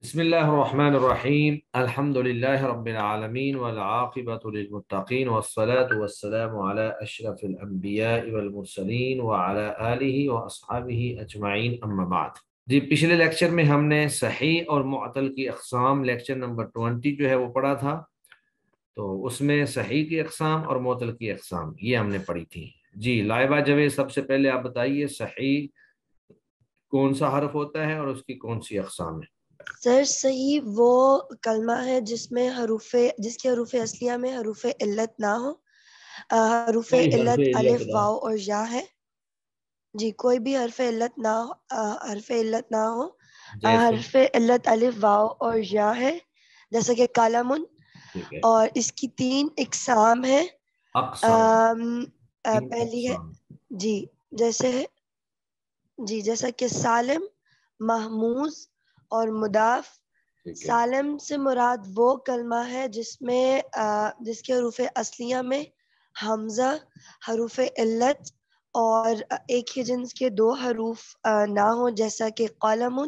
بسم اللہ الرحمن الرحیم الحمد للہ رب العالمین والعاقبۃ للمتقین والصلاة والسلام علی اشرف الانبیاء والمرسلین وعلی آلہ واصحابہ اجمعین اما بعد۔ جی پچھلے لیکچر میں ہم نے صحیح اور معطل کی اقسام لیکچر نمبر 20 جو ہے وہ پڑھا تھا، تو اس میں صحیح کی اقسام اور معطل کی اقسام یہ ہم نے پڑھی تھی۔ جی لائبہ جاوید، سب سے پہلے آپ بتائیے صحیح کون سا حرف ہوتا ہے اور اس کی کون سی اقسام ہے؟ سر صحیح وہ کلمہ ہے جس کے حروف اصلیہ میں حروف علت نہ ہو۔ حروف علت الف واو اور یا ہے۔ جی کوئی بھی حرف علت نہ ہو۔ حرف علت الف واو اور یا ہے، جیسا کہ کالمن، اور اس کی 3 اقسام ہیں۔ پہلی ہے جیسا کہ سالم، محموز اور مضاف۔ سالم سے مراد وہ کلمہ ہے جس کے حروف اصلیہ میں حمزہ، حروف علت اور ایک ہی جنس کے 2 حروف نہ ہوں، جیسا کہ قلم۔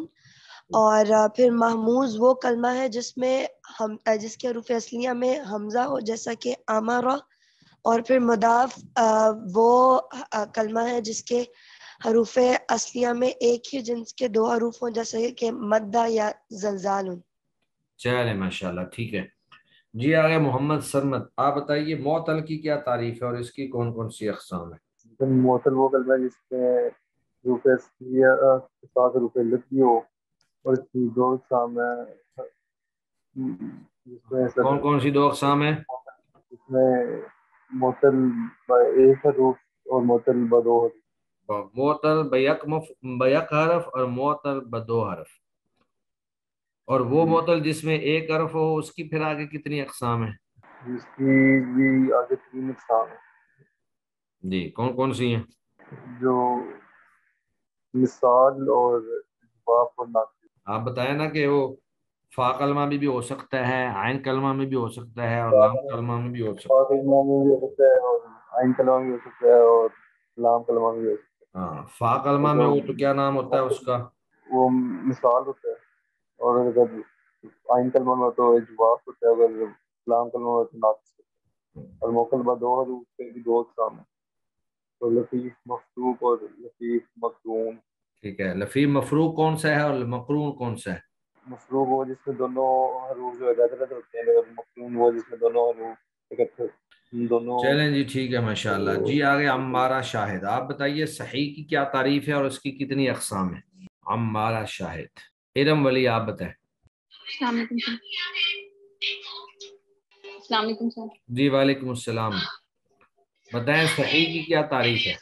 اور پھر محموز وہ کلمہ ہے جس کے حروف اصلیہ میں حمزہ ہو، جیسا کہ امرہ۔ اور پھر مضاف وہ کلمہ ہے جس کے حروف اصلیہ میں ایک ہی جنس کے 2 حروف ہوں، جیسے کہ مدہ یا زلزال۔ چلے ماشاءاللہ، ٹھیک ہے جی۔ آگے محمد سرمد، آپ بتائیے معطل کی کیا تعریف ہے اور اس کی کون کون سی اقسام ہے؟ معطل وہ کلمہ ہے جس میں حروف اصلیہ کے ساتھ حروف علت بھی ہو، اور اس کی 2 اقسام ہیں۔ کون کون سی 2 اقسام ہیں؟ اس میں معطل ایک حروف اور معطل ب2 حروف۔ معطل بیک حرف اور معطل ب2 حرف۔ اور وہ معطل جس میں ایک حرف ہو اس کی پھر آگے کتنی اقسام ہیں؟ جس کی بھی آگے 3 اقسام ہیں۔ جی کون کون سی ہیں؟ جو مثال اور جواب اور ناقص۔ آپ بتائیں نا کہ وہ فا کلمہ میں بھی ہو سکتا ہے، عین کلمہ میں بھی ہو سکتا ہے، اور لام کلمہ میں بھی ہو سکتا ہے۔ فا کلمہ میں بھی ہو سکتا ہے، اور عین کلمہ میں بھی ہو سکتا ہے، اور لام کلمہ میں بھی ہو سکتا ہے۔ ہاں فا کلمہ میں وہ تو کیا نام ہوتا ہے اس کا؟ وہ مثال ہوتا ہے، اور اگر عین کلمہ میں تو جواب ہوتا ہے، اگر لام کلمہ میں تو ناقص ہوتا ہے۔ اور معطل ب2 حروف کے بھی 2 اقسام ہیں، تو لطیف مفروق اور لطیف مقرون۔ ٹھیک ہے، لفیف مفروق کون سا ہے اور مقرون کون سا ہے؟ مفروق وہ جس میں دونوں حروف جو علیحدہ ہوتے ہیں، اور مقرون وہ جس میں دونوں حروف اکٹھے دونوں۔ چلیں جی ٹھیک ہے ماشاءاللہ۔ جی آگے عمارہ شاہد، آپ بتائیے صحیح کی کیا تعریف ہے اور اس کی کتنی اقسام ہیں؟ عمارہ شاہد، ارم ولی، آپ بتائیں۔ السلام علیکم سر۔ السلام علیکم سر۔ جی وعلیکم السلام، بتائیں صحیح کی کیا تعریف ہے؟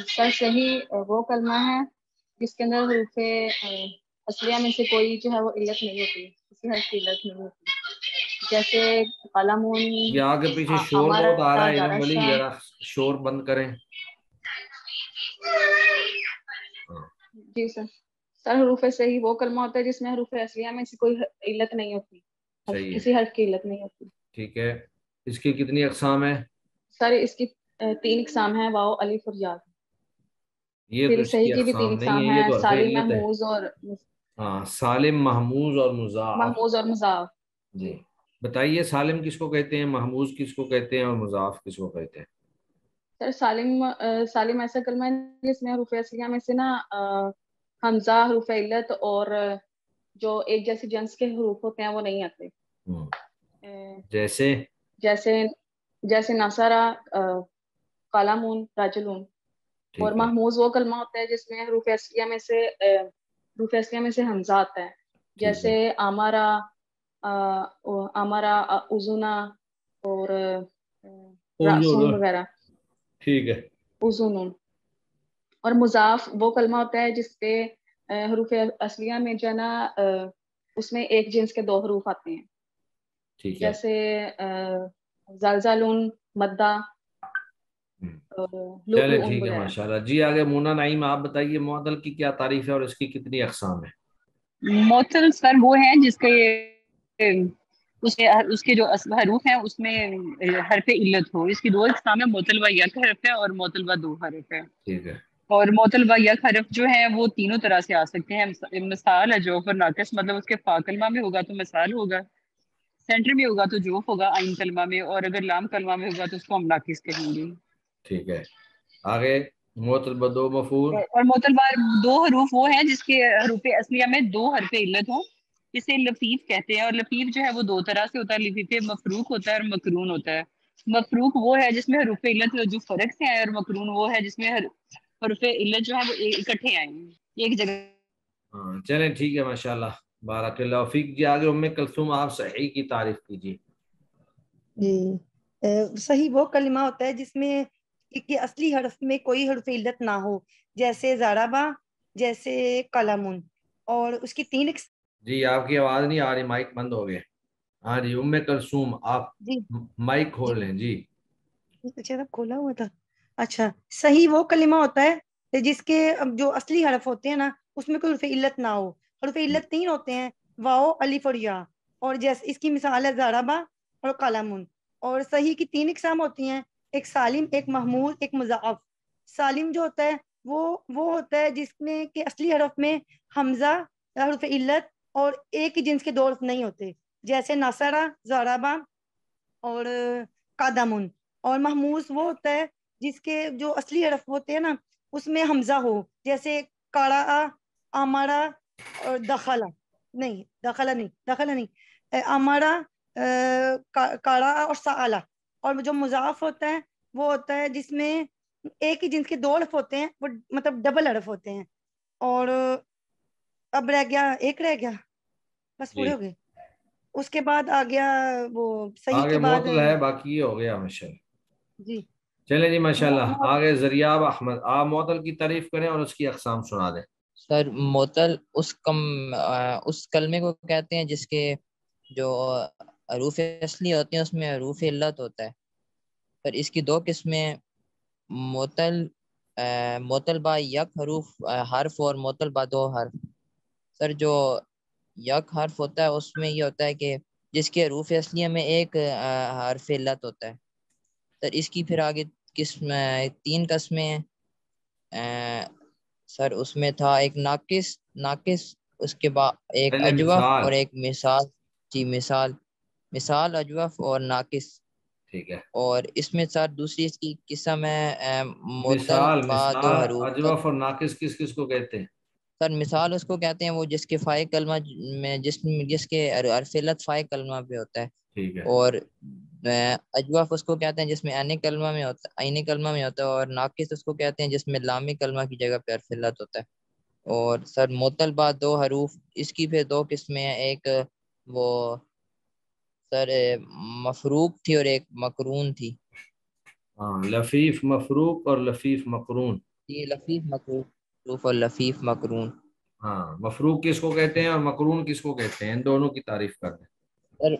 سر صحیح وہ کلمہ ہے جس کے اندر حروف اصلیہ میں سے کوئی جو ہے وہ علت نہیں ہوتی، کسی حرف کی علت نہیں ہوتی، جیسے قلمون۔ یہ آگے پیچھے شور بہت آ رہا ہے، ارم ولی ذرا شور بند کریں۔ جی سر حروف صحیح وہ کلمہ ہوتا ہے جس میں حروف اصلیہ میں سے کوئی علت نہیں ہوتی، کسی حرف کی علت نہیں ہوتی۔ ٹھیک ہے، اس کی کتنی اقسام ہیں؟ سر اس کی 3 اقسام ہیں، واو، الف اور یا۔ یہ تو پھر اس صحیح کی کی بھی 3 اقسام نہیں اقسام ہے، یہ ہیں، تو حرف سالم، علت ہے۔ محموز اور ہاں سالم، محموز اور مضاعف۔ محموز اور مضاعف۔ جی بتائیے سالم کس کو کہتے ہیں، محموز کس کو کہتے ہیں، اور مضاعف کس کو کہتے ہیں؟ سر سالم ایسا کلمہ ہے جس میں حروف اصلیہ میں سے نا حمزہ، حروف علت اور جو ایک جیسے جنس کے حروف ہوتے ہیں وہ نہیں آتے، جیسے نصرہ، قلمون، رجلون۔ اور محموز وہ کلمہ ہوتا ہے جس میں حروف اصلیہ میں سے حمزہ آتا ہے، جیسے امارا، اذنا اور راسون وغیرہ۔ ٹھیک ہے، اذن۔ اور مضاف وہ کلمہ ہوتا ہے جس کے حروف اصلیہ میں جو ہے نا اس میں ایک جنس کے 2 حروف آتے ہیں، جیسے زلزلون، مدہ، چلے ٹھیک ہے ماشاءاللہ۔ جی آگے مونا نعیم، آپ بتائیے معطل کی کیا تعریف ہے اور اس کی کتنی اقسام ہیں؟ معطل سر وہ ہے جس کے اس کے جو حروف ہیں اس میں حرف علت ہو۔ اس کی 2 اقسام ہیں، معطل و یک حرف ہے اور معطل و 2 حرف ہے۔ ٹھیک ہے، اور معطل با یک حرف جو ہیں وہ تینوں طرح سے آ سکتے ہیں. مثال ہے جوف اور ناقص، مطلب اس کے فا کلمہ میں ہوگا تو مثال ہوگا، سینٹر میں ہوگا تو جوف ہوگا عین کلمہ میں، اور اگر لام کلمہ میں ہوگا تو اس کو ہم ناقص کہیں گے. ٹھیک ہے، آگے معطل بدو مفعول. اور معطل با دو حروف وہ ہیں جس کے حروف اصلیہ میں دو حرف علت ہوں، اسے لفیف کہتے ہیں. اور لفیف جو ہے وہ دو طرح سے ہوتا ہے، لفیف مفروق ہوتا ہے اور مقرون ہوتا ہے. مفروق وہ ہے جس میں حروف علت جو فرق سے آئے، اور مقرون وہ ہے جس میں حروف علت جو ہے وہ اکٹھے آئے ہیں ایک جگہ. ہاں چلیں ٹھیک ہے، ماشاءاللہ، بارک اللہ فیک. جی آگے ام کلثوم آپ صحیح کی تعریف کیجیے. جی صحیح وہ کلمہ ہوتا ہے جس میں کہ اصلی حرف میں کوئی حرف علت نہ ہو، جیسے ضربہ، جیسے قلمون. اور اس کی تین جی آپ کی آواز نہیں آ رہی، مائک بند ہو گئے. ہاں جی ام کلثوم آپ جی مائک کھول لیں. جی اچھا کھولا ہوا تھا. اچھا صحیح وہ کلمہ ہوتا ہے جس کے جو اصلی حرف ہوتے ہیں نا اس میں کوئی حرف علت نہ ہو. حرف علت تین ہوتے ہیں، واو، الف اور یا. اور جیسے اس کی مثال ہے ضربہ اور قلمون. اور صحیح کی تین اقسام ہوتی ہیں، ایک سالم، ایک محمول، ایک مضاعف. سالم جو ہوتا ہے وہ ہوتا ہے جس میں کہ اصلی حرف میں حمزہ حرف علت اور ایک ہی جنس کے دو حرف نہیں ہوتے، جیسے نصرہ، ضربہ اور قدمون. اور محموز وہ ہوتا ہے جس کے جو اصلی حرف ہوتے ہیں نا اس میں حمزہ ہو، جیسے قرأ، امرا اور دخلا نہیں امرا، قرأ اور سألا. اور جو مضاف ہوتا ہے وہ ہوتا ہے جس میں ایک ہی جنس کے دو حرف ہوتے ہیں، وہ مطلب ڈبل حرف ہوتے ہیں. اور اب ایک رہ گیا، بس پورے جی ہو گئے. اس کے بعد آ گیا وہ صحیح آگے کے بعد. معطل ہے، باقی یہ ہو گیا ماشاءاللہ. جی چلیں جی ماشاءاللہ. آگے زریاب احمد آپ معطل کی تعریف کریں اور اس کی اقسام سنا دیں. سر معطل اس کلمے کو کہتے ہیں جس کے جو حروف اصلی ہوتے ہیں اس میں حروف علت ہوتا ہے. سر اس کی دو قسمیں، معطل با یک حرف اور معطل با دو حرف. سر جو یک حرف ہوتا ہے اس میں یہ ہوتا ہے کہ جس کے حروف اصلیہ میں ایک حرف علت ہوتا ہے. سر اس کی پھر آگے تین قسمیں ہیں. سر اس میں تھا ایک ناقص، اس کے بعد ایک پہلے اجوف مثال. اور ایک مثال. جی مثال اجوف اور ناقص. ٹھیک ہے، اور اس میں سر دوسری اس کی قسم ہے معطل با دو مثال حروف. اجوف اور ناقص کس کو کہتے ہیں؟ سر مثال اس کو کہتے ہیں وہ جس کے فائق کلمہ میں جس کے حرف علت فائق کلمہ پہ ہوتا ہے. ٹھیک ہے، اور اجوف اس کو کہتے ہیں جس میں عین کلمہ میں ہوتا ہے. اور ناقص اس کو کہتے ہیں جس میں لامی کلمہ کی جگہ پہ حرف علت ہوتا ہے. اور سر معطل با دو حروف اس کی پھر دو قسمیں ہیں، ایک وہ سر مفروق تھی اور ایک مقرون تھی. ہاں لفیف مفروق اور لفیف مقرون. یہ لفیف مقروف اور لفیف مقرون. ہاں مفروق کس کو کہتے ہیں اور مقرون کس کو کہتے ہیں؟ ان دونوں کی تعریف کر دیں. سر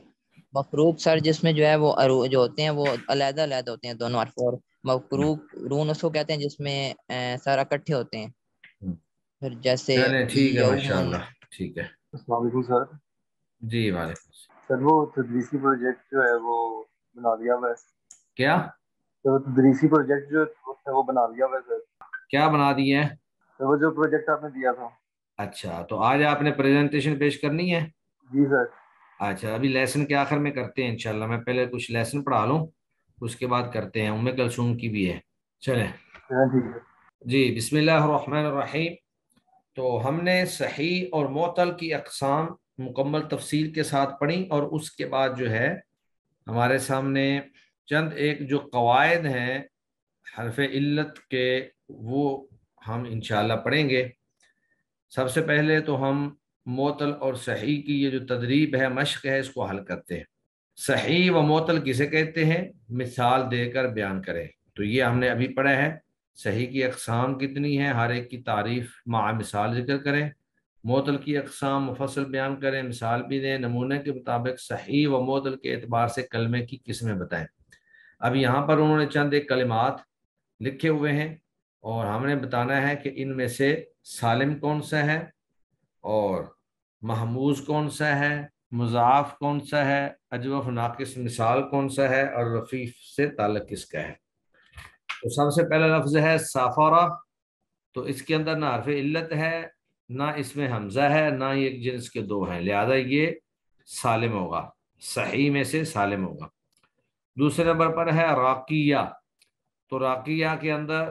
مفروق سر جس میں جو ہے وہ جو ہوتے ہیں وہ علیحدہ ہوتے ہیں دونوں حرف. اور مقرون اس کو کہتے ہیں جس میں سر اکٹھے ہوتے ہیں. پھر جیسے چلیں ٹھیک ہے یومن. ماشاءاللہ. ٹھیک ہے، السلام علیکم سر. جی وعلیکم السلام. سر وہ تدریسی پروجیکٹ جو ہے وہ بنا لیا ہوا ہے. کیا سر وہ تدریسی پروجیکٹ جو ہے وہ بنا لیا ہوا ہے سر. کیا بنا دیے ہیں؟ سر وہ جو پروجیکٹ آپ نے دیا تھا. اچھا تو آج آپ نے پریزنٹیشن پیش کرنی ہے؟ جی سر. اچھا ابھی لیسن کے آخر میں کرتے ہیں انشاءاللہ. میں پہلے کچھ لیسن پڑھا لوں، اس کے بعد کرتے ہیں. ام کلثوم کی بھی ہے. چلیں ٹھیک ہے جی، بسم اللہ الرحمن الرحیم. تو ہم نے صحیح اور معطل کی اقسام مکمل تفصیل کے ساتھ پڑھی، اور اس کے بعد جو ہے ہمارے سامنے چند ایک جو قواعد ہیں حرف علت کے وہ ہم انشاءاللہ پڑھیں گے. سب سے پہلے تو ہم معطل اور صحیح کی یہ جو تدریب ہے، مشق ہے، اس کو حل کرتے ہیں. صحیح و معطل کسے کہتے ہیں؟ مثال دے کر بیان کریں. تو یہ ہم نے ابھی پڑھا ہے. صحیح کی اقسام کتنی ہیں، ہر ایک کی تعریف مع مثال ذکر کریں. معطل کی اقسام مفصل بیان کریں، مثال بھی دیں. نمونے کے مطابق صحیح و معطل کے اعتبار سے کلمے کی قسمیں بتائیں. اب یہاں پر انہوں نے چند ایک کلمات لکھے ہوئے ہیں، اور ہم نے بتانا ہے کہ ان میں سے سالم کون سا ہے، اور محموز کون سا ہے، مضاعف کون سا ہے، اجوف ناقص مثال کون سا ہے، اور رفیف سے تعلق کس کا ہے. تو سب سے پہلا لفظ ہے سافارہ. تو اس کے اندر نہ حرف علت ہے، نہ اس میں حمزہ ہے، نہ یہ ایک جنس کے دو ہیں، لہذا یہ سالم ہوگا، صحیح میں سے سالم ہوگا۔ دوسرے نمبر پر ہے راقیہ، تو راقیہ کے اندر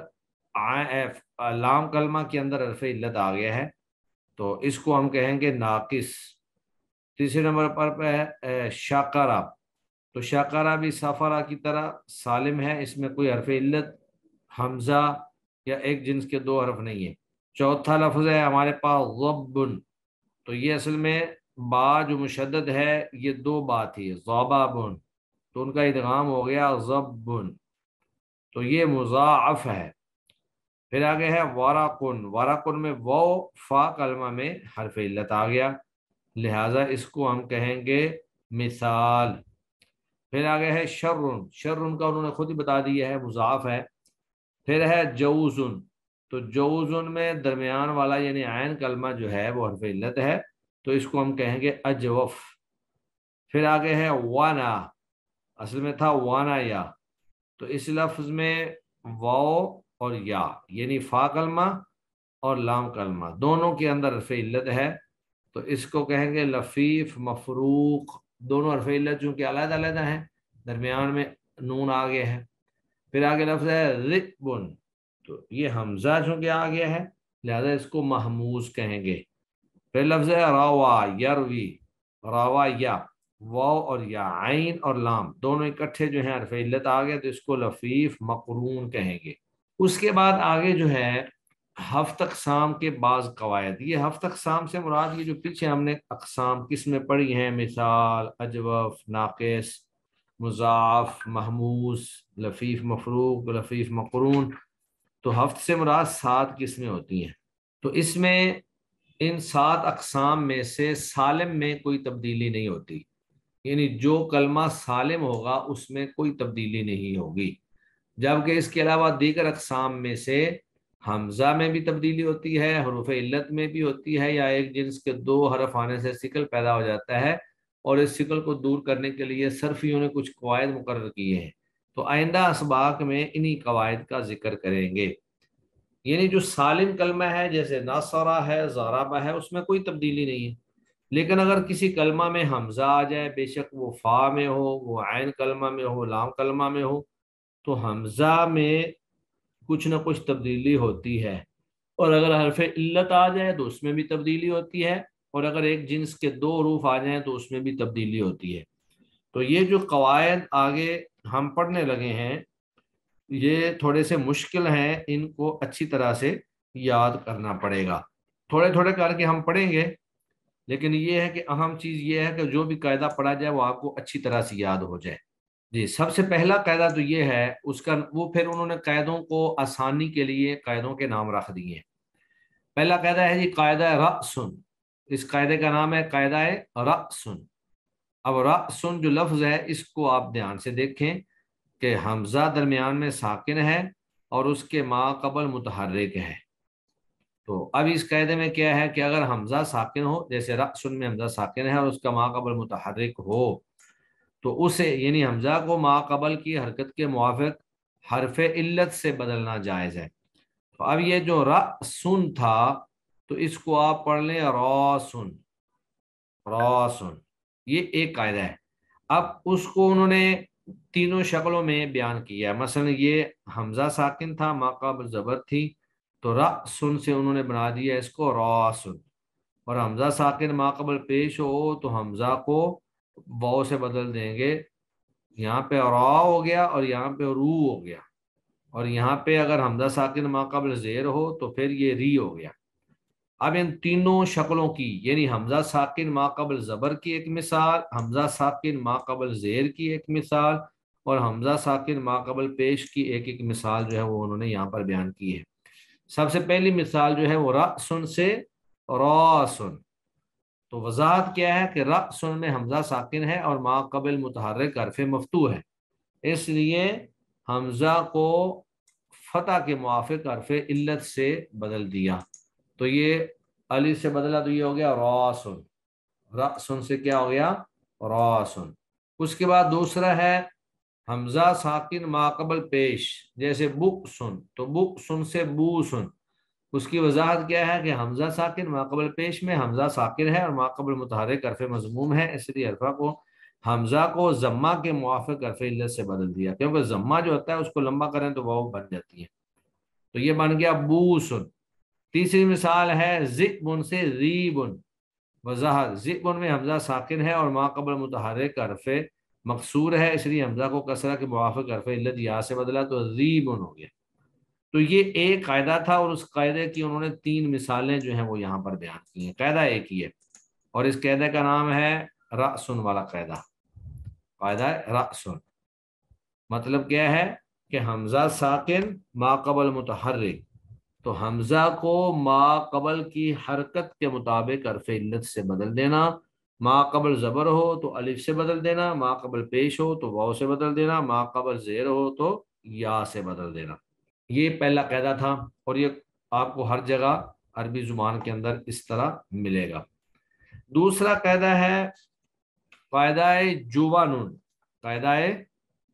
لام کلمہ کے اندر حرف علت آ گیا ہے، تو اس کو ہم کہیں گے ناقص۔ تیسرے نمبر پر ہے شاکرہ، تو شاکرہ بھی سفرہ کی طرح سالم ہے، اس میں کوئی حرف علت، حمزہ یا ایک جنس کے دو حرف نہیں ہے۔ چوتھا لفظ ہے ہمارے پاس ضبن، تو یہ اصل میں با جو مشدد ہے یہ دو با تھی، ضبابن، تو ان کا ادغام ہو گیا ضبن، تو یہ مضاعف ہے۔ پھر آگے ہے ورقن، ورقن میں وہ فا کلمہ میں حرف علت آ گیا، لہٰذا اس کو ہم کہیں گے مثال۔ پھر آگے ہے شرن، شرن کا انہوں نے خود ہی بتا دیا ہے مضاعف ہے۔ پھر ہے جوزن، تو جوزن میں درمیان والا یعنی عین کلمہ جو ہے وہ حرف علت ہے، تو اس کو ہم کہیں گے اجوف۔ پھر آگے ہے وانا، اصل میں تھا وانا یا، تو اس لفظ میں واو اور یا یعنی فا کلمہ اور لام کلمہ دونوں کے اندر حرف علت ہے، تو اس کو کہیں گے لفیف مفروق، دونوں حرف علت چونکہ علیحدہ علیحدہ ہیں، درمیان میں نون آ گیا ہے۔ پھر آگے لفظ ہے ذئبن، تو یہ حمزہ چونکہ آ گیا ہے لہذا اس کو محموز کہیں گے۔ پھر لفظ ہے روا، یروی، روا یا، واو اور یا، عین اور لام دونوں اکٹھے جو ہیں حرف علت آ گئے، تو اس کو لفیف مقرون کہیں گے۔ اس کے بعد آگے جو ہے ہفت اقسام کے بعض قواعد، یہ ہفت اقسام سے مراد یہ جو پیچھے ہم نے اقسام کس میں پڑھی ہیں، مثال، اجوف، ناقص، مضاعف، محموز، لفیف مفروق، لفیف مقرون، تو ہفت سے مراد 7 قسمیں ہوتی ہیں۔ تو اس میں ان 7 اقسام میں سے سالم میں کوئی تبدیلی نہیں ہوتی، یعنی جو کلمہ سالم ہوگا اس میں کوئی تبدیلی نہیں ہوگی، جبکہ اس کے علاوہ دیگر اقسام میں سے حمزہ میں بھی تبدیلی ہوتی ہے، حروف علت میں بھی ہوتی ہے، یا ایک جنس کے 2 حرف آنے سے شکل پیدا ہو جاتا ہے، اور اس شکل کو دور کرنے کے لیے صرفیوں نے کچھ قواعد مقرر کیے ہیں، تو آئندہ اسباق میں انہی قواعد کا ذکر کریں گے۔ یعنی جو سالم کلمہ ہے جیسے ناصرہ ہے، ضربہ ہے، اس میں کوئی تبدیلی نہیں ہے، لیکن اگر کسی کلمہ میں حمزہ آ جائے، بے شک وہ فا میں ہو، وہ عین کلمہ میں ہو، لام کلمہ میں ہو، تو حمزہ میں کچھ نہ کچھ تبدیلی ہوتی ہے، اور اگر حرف علت آ جائے تو اس میں بھی تبدیلی ہوتی ہے، اور اگر ایک جنس کے 2 حروف آ جائیں تو اس میں بھی تبدیلی ہوتی ہے۔ تو یہ جو قواعد آگے ہم پڑھنے لگے ہیں یہ تھوڑے سے مشکل ہیں، ان کو اچھی طرح سے یاد کرنا پڑے گا، تھوڑے تھوڑے کر کے ہم پڑھیں گے، لیکن یہ ہے کہ اہم چیز یہ ہے کہ جو بھی قاعدہ پڑھا جائے وہ آپ کو اچھی طرح سے یاد ہو جائے۔ جی، سب سے پہلا قاعدہ تو یہ ہے، اس کا وہ پھر انہوں نے قاعدوں کو آسانی کے لیے قاعدوں کے نام رکھ دیے ہیں۔ پہلا قاعدہ ہے جی قاعدہ رأسن، اس قاعدے کا نام ہے قاعدہ رأسن۔ اب رأسن جو لفظ ہے اس کو آپ دھیان سے دیکھیں کہ حمزہ درمیان میں ساکن ہے اور اس کے ما قبل متحرک ہے، تو اب اس قاعدے میں کیا ہے کہ اگر حمزہ ساکن ہو، جیسے رأسن میں حمزہ ساکن ہے اور اس کا ما قبل متحرک ہو، تو اسے یعنی حمزہ کو ما قبل کی حرکت کے موافق حرف علت سے بدلنا جائز ہے۔ تو اب یہ جو رأسن تھا تو اس کو آپ پڑھ لیں راسن، راسن، یہ ایک قاعدہ ہے۔ اب اس کو انہوں نے تینوں شکلوں میں بیان کیا ہے، مثلا یہ حمزہ ساکن تھا، ما قبل زبر تھی، تو رأسن سے انہوں نے بنا دیا اس کو راسن، اور حمزہ ساکن ما قبل پیش ہو تو حمزہ کو واو سے بدل دیں گے، یہاں پہ را ہو گیا اور یہاں پہ رو ہو گیا، اور یہاں پہ اگر حمزہ ساکن ما قبل زیر ہو تو پھر یہ ری ہو گیا۔ اب ان تینوں شکلوں کی یعنی حمزہ ساکن ما قبل زبر کی ایک مثال، حمزہ ساکن ما قبل زیر کی ایک مثال، اور حمزہ ساکن ما قبل پیش کی ایک مثال جو ہے وہ انہوں نے یہاں پر بیان کی ہے۔ سب سے پہلی مثال جو ہے وہ رأسن سے راسن، تو وضاحت کیا ہے کہ رأسن میں حمزہ ساکن ہے اور ما قبل متحرک حرف مفتوح ہے، اس لیے حمزہ کو فتح کے موافق حرف علت سے بدل دیا، تو یہ علی سے بدلا تو یہ ہو گیا راسن، رأسن سے کیا ہو گیا راسن۔ اس کے بعد دوسرا ہے حمزہ ساکن ما قبل پیش، جیسے بؤسن، تو بؤسن سے بوسن، اس کی وضاحت کیا ہے کہ حمزہ ساکن ماقبل پیش میں حمزہ ساکن ہے اور ماقبل متحرک حرف مضموم ہے، اس لیے حمزہ کو ضمہ کے موافق حرف علت سے بدل دیا، کیونکہ ضمہ جو ہوتا ہے اس کو لمبا کریں تو واو بن جاتی ہے، تو یہ بن گیا بوسن۔ تیسری مثال ہے ذئبن سے ریبن، وضاحت ذئبن میں حمزہ ساکن ہے اور ماقبل متحرک حرف مقصور ہے، اس لیے حمزہ کو کسرہ کے موافق حرف علت یا سے بدلا تو ریبن ہو گیا۔ تو یہ ایک قاعدہ تھا اور اس قاعدے کی انہوں نے 3 مثالیں جو ہیں وہ یہاں پر بیان کی ہیں، قاعدہ ایک ہی ہے اور اس قاعدے کا نام ہے رأسن والا قاعدہ، قاعدہ رأسن۔ مطلب کیا ہے کہ حمزہ ساکن ما قبل متحرک، تو حمزہ کو ما قبل کی حرکت کے مطابق حرف علت سے بدل دینا، ما قبل زبر ہو تو الف سے بدل دینا، ما قبل پیش ہو تو واو سے بدل دینا، ما قبل زیر ہو تو یا سے بدل دینا۔ یہ پہلا قاعدہ تھا اور یہ آپ کو ہر جگہ عربی زبان کے اندر اس طرح ملے گا۔ دوسرا قاعدہ ہے قاعدہ جوانون، قاعدہ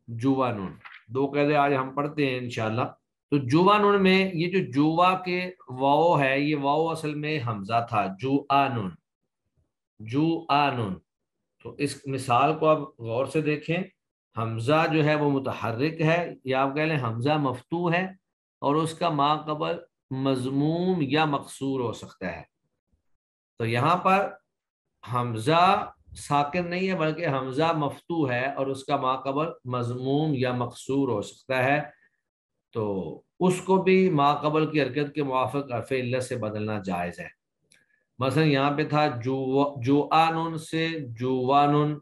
جوانون، 2 قاعدے آج ہم پڑھتے ہیں انشاءاللہ۔ تو جوانون میں یہ جو جوا کے واو ہے، یہ واو اصل میں حمزہ تھا، جوانون، جوانون۔ تو اس مثال کو آپ غور سے دیکھیں، حمزہ جو ہے وہ متحرک ہے یا آپ کہہ لیں حمزہ مفتوح ہے اور اس کا ما قبل مضموم یا مقصور ہو سکتا ہے۔ تو یہاں پر حمزہ ساکن نہیں ہے بلکہ حمزہ مفتوح ہے اور اس کا ما قبل مضموم یا مقصور ہو سکتا ہے، تو اس کو بھی ما قبل کی حرکت کے موافق حرف علت سے بدلنا جائز ہے۔ مثلا یہاں پہ تھا جوانن سے جوانن،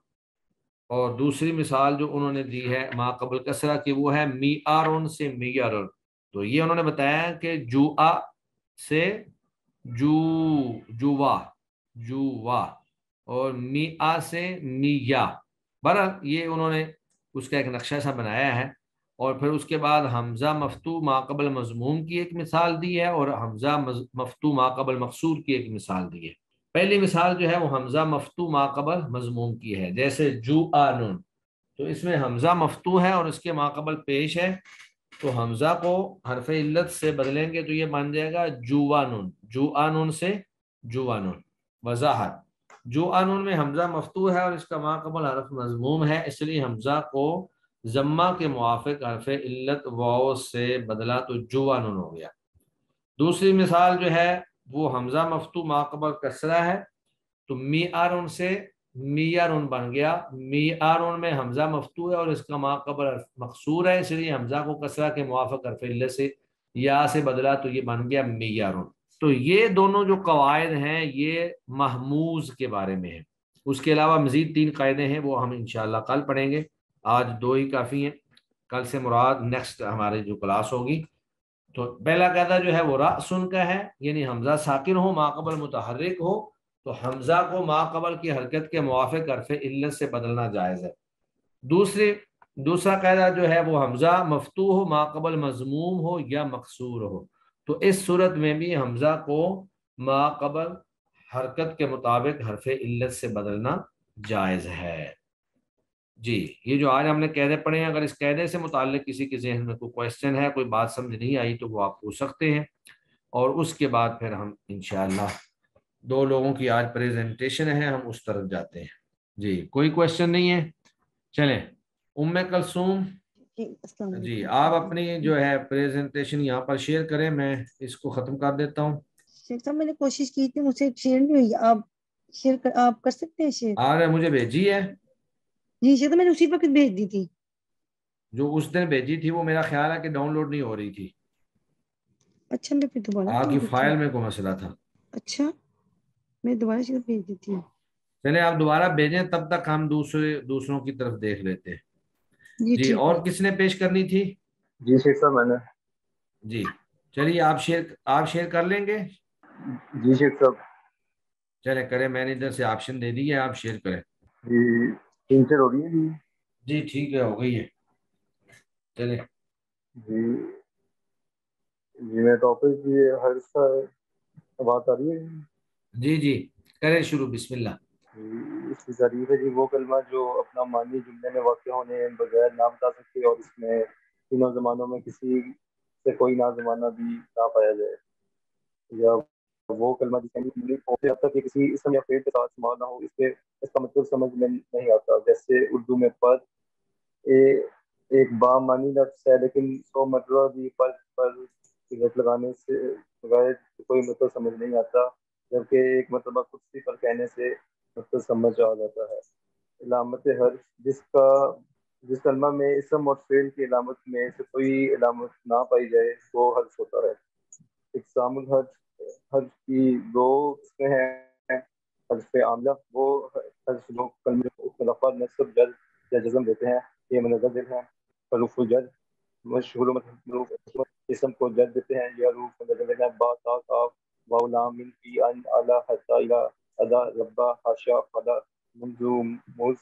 اور دوسری مثال جو انہوں نے دی ہے ما قبل کسرہ کی وہ ہے میارن سے میارن، تو یہ انہوں نے بتایا کہ جوا سے جوا جوا اور میا سے میا، برحال یہ انہوں نے اس کا ایک نقشہ سا بنایا ہے، اور پھر اس کے بعد حمزہ مفتوح ما قبل مضموم کی ایک مثال دی ہے اور حمزہ مفتوح ما قبل مقصور کی ایک مثال دی ہے۔ پہلی مثال جو ہے وہ حمزہ مفتوح ما قبل مضموم کی ہے، جیسے جوانن، تو اس میں حمزہ مفتوح ہے اور اس کے ما قبل پیش ہے، تو حمزہ کو حرف علت سے بدلیں گے تو یہ بن جائے گا جوانن، جوانن سے جوانن۔ وضاحت جوانن میں حمزہ مفتوح ہے اور اس کا ما قبل حرف مضموم ہے، اس لیے حمزہ کو ضمہ کے موافق حرف علت واو سے بدلا تو جوانن ہو گیا۔ دوسری مثال جو ہے وہ حمزہ مفتوح ما قبل کسرہ ہے، تو میارن سے میارن بن گیا، میارن میں حمزہ مفتوح ہے اور اس کا ما قبل مقصور ہے، اس لیے حمزہ کو کسرہ کے موافق حرف علت سے یا سے بدلا تو یہ بن گیا میارن۔ تو یہ دونوں جو قواعد ہیں یہ محموز کے بارے میں ہیں، اس کے علاوہ مزید 3 قاعدے ہیں وہ ہم انشاءاللہ کل پڑھیں گے، آج 2 ہی کافی ہیں، کل سے مراد نیکسٹ ہماری جو کلاس ہوگی۔ تو پہلا قاعدہ جو ہے وہ رأسن کا ہے، یعنی حمزہ ساکن ہو ما قبل متحرک ہو تو حمزہ کو ما قبل کی حرکت کے موافق حرف علت سے بدلنا جائز ہے۔ دوسرا قاعدہ جو ہے وہ حمزہ مفتوح ہو ما قبل مضموم ہو یا مقصور ہو، تو اس صورت میں بھی حمزہ کو ما قبل حرکت کے مطابق حرف علت سے بدلنا جائز ہے۔ جی یہ جو آج ہم نے قاعدے پڑھے ہیں، اگر اس قاعدے سے متعلق کسی کے ذہن میں کوئی کویسچن ہے، کوئی بات سمجھ نہیں آئی تو وہ آپ پوچھ سکتے ہیں، اور اس کے بعد پھر ہم انشاءاللہ 2 لوگوں کی آج پریزنٹیشن ہے، ہم اس طرف جاتے ہیں۔ جی کوئی کویسچن نہیں ہے؟ چلیں ام کلثوم جی آپ اپنی جو ہے پریزنٹیشن یہاں پر شیئر کریں، میں اس کو ختم کر دیتا ہوں۔ شیخ صاحب میں نے کوشش کی تھی، مجھ سے شیئر نہیں ہوئی، آپ کر سکتے ہیں شیئر؟ آپ نے مجھے بھیجی ہے؟ جی شیخ صاحب میں نے اسی وقت بھیج دی تھی، جو اس دن بھیجی تھی وہ میرا خیال ہے کہ ڈاؤن لوڈ نہیں ہو رہی تھی، اچھا میں پھر دوبارہ آپ کی فائل میں کوئی مسئلہ تھا۔ اچھا میں دوبارہ شیئر بھیج دیتی ہوں۔ چلے آپ دوبارہ بھیجیں، تب تک ہم دوسروں کی طرف دیکھ لیتے ہیں۔ جی اور کس نے پیش کرنی تھی؟ جی شیخ صاحب میں نے۔ جی چلیے آپ شیئر کر لیں گے؟ جی شیخ صاحب چلے کریں، میں نے ادھر سے آپشن دے دی ہے، آپ شیئر کریں۔ جی شیئر ہو رہی ہے جی؟ جی ٹھیک ہے، ہو گئی ہے، چلے۔ جی میں ٹاپک ہر بات آ رہی ہے؟ جی جی کریں شروع، بسم اللہ۔ اس کی تعریف ہے جی وہ کلمہ جو اپنا معنی جملے میں واقع ہونے بغیر نہ بتا سکتے اور اس میں تینوں زمانوں میں کسی سے کوئی نہ زمانہ بھی نہ پایا جائے۔ یا وہ کلمہ جس میں اب تک کسی اسم یا فعل کے ساتھ استعمال نہ ہو، اس کا مطلب سمجھ میں نہیں آتا. جیسے اردو میں پد ایک بامانی لفظ ہے، لیکن 100 مرتبہ بھی پر صیغت لگانے سے بغیر کوئی مطلب سمجھ نہیں آتا، جبکہ ایک مرتبہ کرسی پر کہنے سے مطلب سمجھ آ جاتا ہے. علامت حرف جس کلمہ میں اسم اور فعل کی علامت میں سے کوئی علامت نہ پائی جائے وہ حرف ہوتا ہے. اقسام حرف کی 2 قسمیں ہیں. حرف عاملہ وہ حرف جو کلمے کو رفع، نصب، جر یا جزم دیتے ہیں، یہ منزل ہیں. حروف جر مشہور حروف اسم کو جر دیتے ہیں، یہ حروف منزل ہیں. با، تا، کاف، واو، لام، میم، فی، ان، الا، حتی، الی، ادا، ربا، حاشا، خلا، منذ، مذ.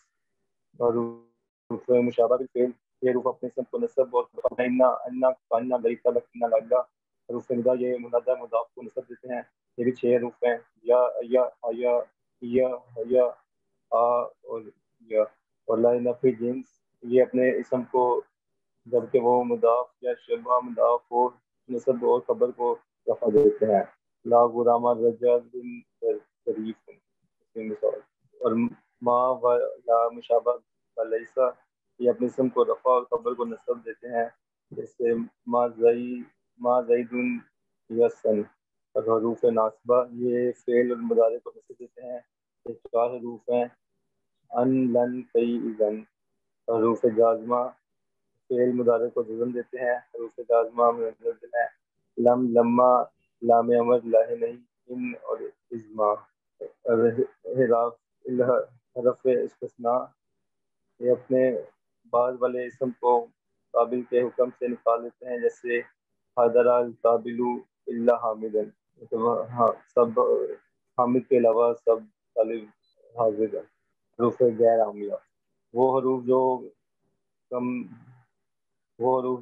حروف مشابہ بالفعل یہ حروف اپنے اسم کو نصب اور انا، کانا، لیتا، لکنا، لالا. حروف ندا یہ منادہ مضاف کو نصب دیتے ہیں، یہ بھی 6 حروف ہیں. یا، ایا، حیا، یا، حیا، آ اور یا. اور لا نفی جنس یہ اپنے اسم کو جبکہ وہ مضاف یا شبہ مضاف ہو نصب اور خبر کو رفع دیتے ہیں. لا غلام رجل شریف مثال. اور ما و لا مشابہ و لیسا یہ اپنے اسم کو رفع اور خبر کو نصب دیتے ہیں، جیسے ما زید یسن. اور حروف ناصبہ یہ فعل اور مضارع کو نصب دیتے ہیں، یہ 4 حروف ہیں. ان، لن، کئی، اذن. حروف جازمہ فعل مضارع کو جزم دیتے ہیں، حروف جازمہ منزل ہیں. لم، لما، لام امر، لاہ نہیں، ان اور ازما. حرف استثناء یہ اپنے بعد والے اسم کو قابل کے حکم سے نکال دیتے ہیں، جیسے حضر القابل الا حامدا، سب حامد کے علاوہ سب طالب حاضر ہیں. حروف غیر عاملہ وہ حروف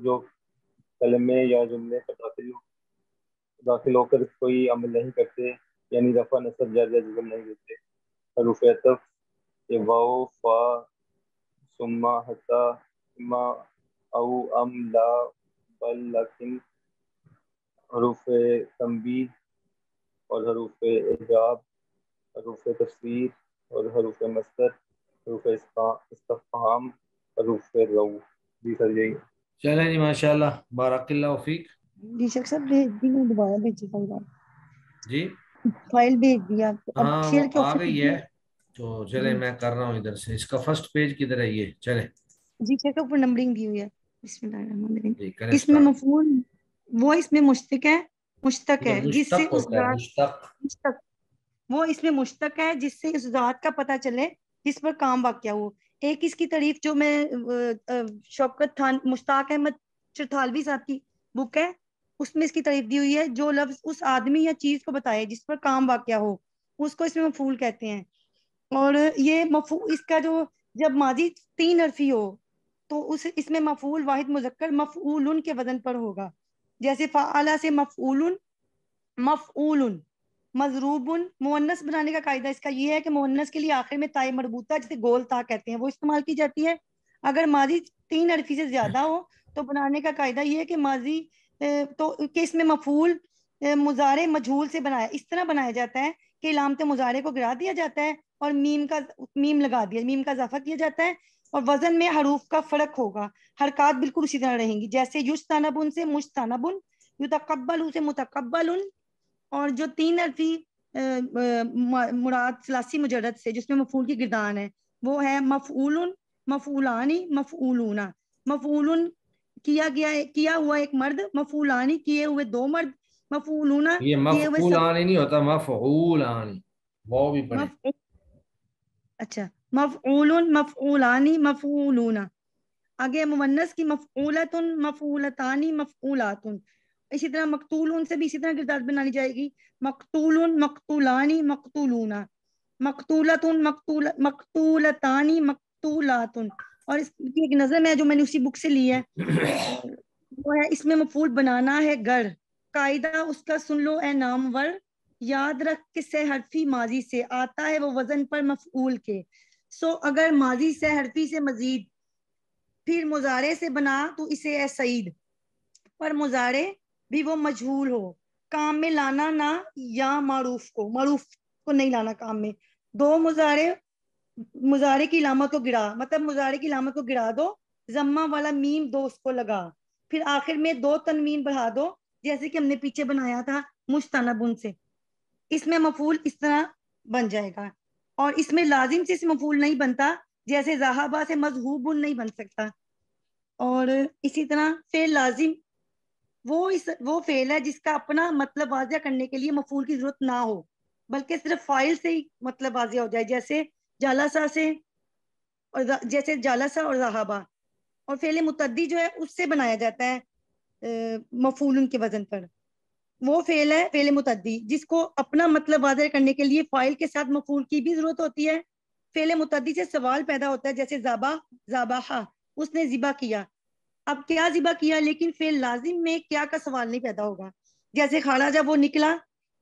جو کلمے یا جملے پر داخل ہو کر کوئی عمل نہیں کرتے، یعنی رفع، نصب، جر یا جزم نہیں دیتے. حروف عطف یہ واو، فا، ثم، حتی، اما، او، ام، لا، بل، لیکن. حروف تنبیہ اور حروف اعجاب، حروف تفسیر اور حروف مصدر، حروف استفہام، حروف رو. جی سر یہی. چلیں جی ماشاء اللہ، بارک اللہ فیک. جی شیخ صاحب بھیج دی، میں دوبارہ بھیجی جی فائل بھیج دی آپ کو. اب ہاں شیئر وہ کے آ آپشن گئی ہے، تو چلے میں کر رہا ہوں ادھر سے. اس کا فرسٹ پیج کدھر ہے؟ یہ چلے جی شیخ اوپر نمبرنگ دی ہوئی ہے. بسم اللہ الرحمن الرحیم. جی کریں اس میں اسٹارٹ. مفعول وہ اس میں مشتق یہ ہے جس سے مشتق اس ہوتا ہے، ذات مشتق وہ اس میں مشتق ہے جس سے اس ذات کا پتہ چلے جس پر کام واقع ہو. ایک اس کی تعریف جو میں شوکت مشتاق احمد چرتھالوی صاحب کی بک ہے اس میں اس کی تعریف دی ہوئی ہے، جو لفظ اس آدمی یا چیز کو بتائے جس پر کام واقع ہو اس کو اس میں مفعول کہتے ہیں. اور یہ اس کا جو جب ماضی 3 حرفی ہو تو اس میں مفعول واحد مذکر مفعول کے وزن پر ہوگا. جیسے فعلا سے مفعول مضروب. مؤنث بنانے کا قاعدہ اس کا یہ ہے کہ مؤنث کے لیے آخر میں تائے مربوطہ جسے گول تا کہتے ہیں وہ استعمال کی جاتی ہے. اگر ماضی 3 حرفی سے زیادہ ہو تو بنانے کا قاعدہ یہ ہے کہ ماضی تو کہ اس میں مفعول مضارع مجہول سے اس طرح بنایا جاتا ہے کہ علامت مضارع کو گرا دیا جاتا ہے اور میم لگا دیا، میم کا اضافہ کیا جاتا ہے، اور وزن میں حروف کا فرق ہوگا، حرکات بالکل اسی طرح رہیں گی. جیسے یجتنبن سے مجتنبن، یتقبل سے متقبل. اور جو 3 حرفی مراد ثلاثی مجرد سے جس میں مفعول کی گردان ہے وہ ہے مفعول، مفعولانی، مفعولون. مفعول کیا ہوا ایک مرد، مفعولانی کیے ہوئے 2 مرد، مفعولون یہ کیے ہوئے سب. مفعولانی نہیں ہوتا، مفعولانی، وہ بھی پڑھیں. اچھا مفعول، مفعولانی، مفعولون. آگے مؤنث کی مفعولۃ، مفعولتانی، مفعولات. اسی طرح مقتول سے بھی اسی طرح کردار بنانی جائے گی، مقتول، مقتولانی، مقتولون، مقتولۃ، مقتولتانی، مقتولات. اور اس کی ایک نظم ہے جو میں نے اسی بک سے لی ہے، وہ ہے اس میں مفعول بنانا ہے گر، قاعدہ اس کا سن لو اے نامور، یاد رکھ کہ سے حرفی ماضی سے آتا ہے وہ وزن پر مفعول کے. اگر ماضی سے حرفی سے مزید پھر مضارع سے بنا تو اسے اے سعید، پر مضارع بھی وہ مجہول ہو کام میں لانا نہ یا معروف کو نہیں لانا کام میں. دو مضارع کی علامت کو گڑا، مطلب مضارع کی علامت کو گڑا دو، ضمہ والا میم دو اس کو لگا، پھر آخر میں دو تنوین بڑھا دو جیسے کہ ہم نے پیچھے بنایا تھا مجتنبن سے. اس میں مفعول اس طرح بن جائے گا. اور اس میں لازم سے مفعول نہیں بنتا، جیسے ذہبہ سے مذہوبن نہیں بن سکتا. اور اسی طرح فعل لازم وہ فعل ہے جس کا اپنا مطلب واضح کرنے کے لیے مفعول کی ضرورت نہ ہو، بلکہ صرف فاعل سے ہی مطلب واضح ہو جائے، جیسے جالسا سے، اور جیسے جالسا اور ذہبہ. اور فعل متعدی جو ہے اس سے بنایا جاتا ہے مفعول کے وزن پر. وہ فعل ہے فعل متعدی جس کو اپنا مطلب واضح کرنے کے لیے فاعل کے ساتھ مفعول کی بھی ضرورت ہوتی ہے. فعل متعدی سے سوال پیدا ہوتا ہے، جیسے ذبح، اس نے ذبح کیا. اب کیا ذبح کیا، لیکن فعل لازم میں کیا کا سوال نہیں پیدا ہوگا. جیسے خرج جب وہ نکلا،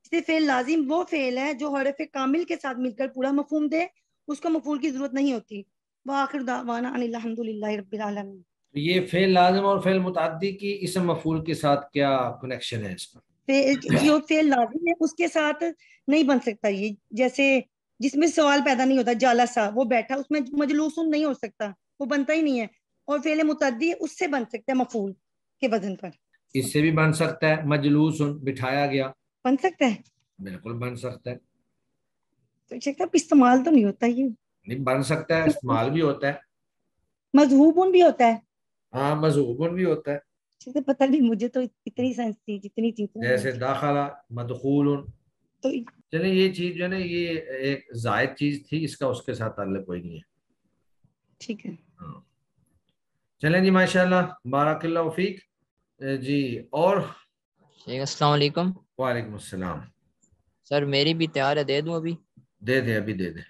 اس سے فعل لازم وہ فعل ہے جو حرف کامل کے ساتھ مل کر پورا مفہوم دے، اس کو مفعول کی ضرورت نہیں ہوتی. وآخر دعوانا ان الحمد للہ رب العالمین. یہ فعل لازم اور فعل متعدی کی اسم مفعول کے ساتھ کیا کنیکشن ہے اس کا؟ جو فعل لازم ہے اس کے ساتھ نہیں بن سکتا یہ، جیسے جس میں سوال پیدا نہیں ہوتا، جالسا وہ بیٹھا، اس میں مجلوسن نہیں ہو سکتا، وہ بنتا ہی نہیں ہے. اور فعل متعدی اس سے بن سکتا ہے مفعول کے وزن پر. اس سے بھی بن سکتا ہے، مجلوس بٹھایا گیا، بن سکتا ہے، بالکل بن سکتا ہے. تو چیک استعمال تو نہیں ہوتا یہ. نہیں بن سکتا ہے، استعمال بھی ہوتا ہے. مذہوبن بھی ہوتا ہے، ہاں مذہوبن بھی ہوتا ہے. پتہ نہیں، مجھے تو اتنی سائنس تھی جتنی چیزیں جیسے داخلہ، مدخول. تو چلیں یہ چیز جو ہے نا یہ ایک زائد چیز تھی، اس کا اس کے ساتھ تعلق کوئی نہیں ہے. ٹھیک ہے. چلیں جی ماشاءاللہ، بارک اللہ فیک. جی اور شیخ السلام علیکم. وعلیکم السلام. سر میری بھی تیار ہے، دے دوں ابھی؟ دے دیں ابھی دے دیں.